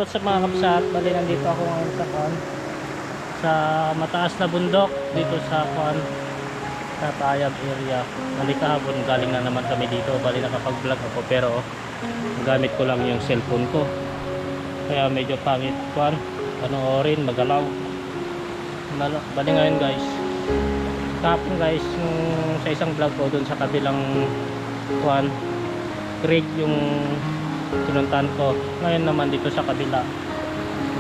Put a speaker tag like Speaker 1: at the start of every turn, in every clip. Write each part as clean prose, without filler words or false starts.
Speaker 1: what's up mga kapsat. Bali nandito ako ngayon sa sa mataas na bundok dito sa sa Tayab area. Bali kahapon galing na naman kami dito. Bali nakapag-vlog ako pero gamit ko lang yung cellphone ko. Kaya medyo pangit panoorin, magalaw. Bali ngayon guys. Kahapon guys, yung sa isang vlog ko dun sa kabilang creek yung pinuntahan ko. Ngayon naman dito sa kabila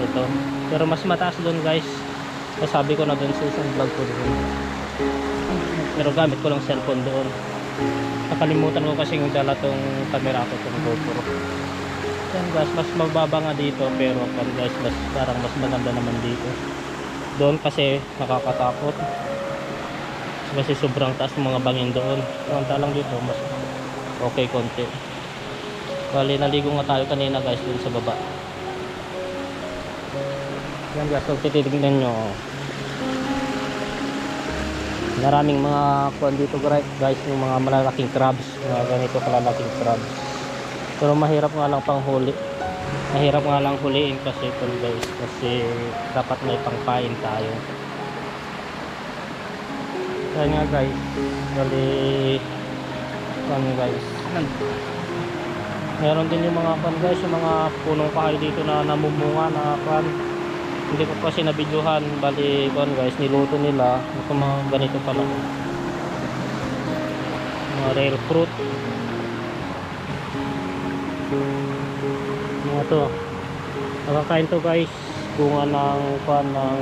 Speaker 1: ito, pero mas mataas doon guys. Sabi ko na doon sa isang vlog ko doon, pero gamit ko lang cellphone doon. Nakalimutan ko kasi yung dala tong camera ko, tong GoPro. Yan guys, mas mababa nga dito, pero guys parang mas maganda naman dito. Doon kasi nakakatakot kasi sobrang taas ng mga bangin doon. Samantalang dito mas okay konti. Bali naligo nga tayo kanina guys dun sa baba. Yan guys, kung titignan nyo, maraming mga dito guys, yung mga malalaking crabs, mga ganito kalalaking crabs. Pero mahirap nga lang pang huli. Mahirap nga lang huliin kasi guys, kasi dapat may pangpain tayo. Yan nga guys, bali guys, meron din yung mga guys, yung mga punong kahoy dito na namumunga na hindi ko kasi nabidyohan. Bali guys, niluto nila ito mga ganito pala, mga rare fruit, mga to nakakain to guys. Bunga ng ng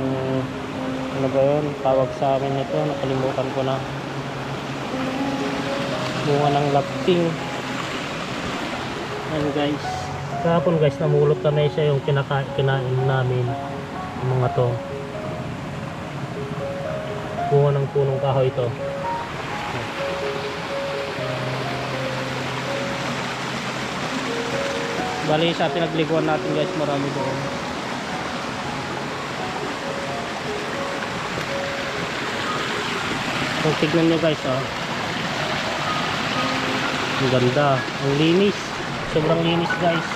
Speaker 1: ano ba yun tawag sa amin ito, nakalimutan ko na. Bunga ng lapting. Ayan guys, kahapon guys namulot kami siya, yung kinain namin yung mga to. Bunga ng punong kahoy ito. Bali sa pinagliguan natin guys, marami doon. Kung tignan nyo guys, ang ganda, ang linis. Sobrang linis guys.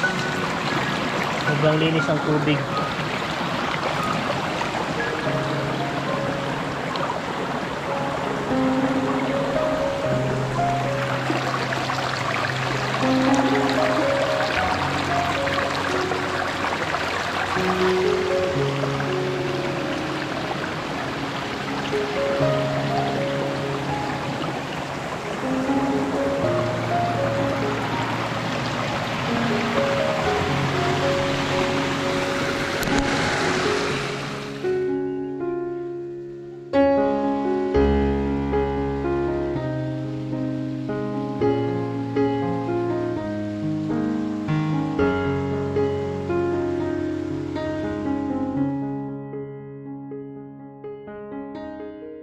Speaker 1: Sobrang linis ang tubig.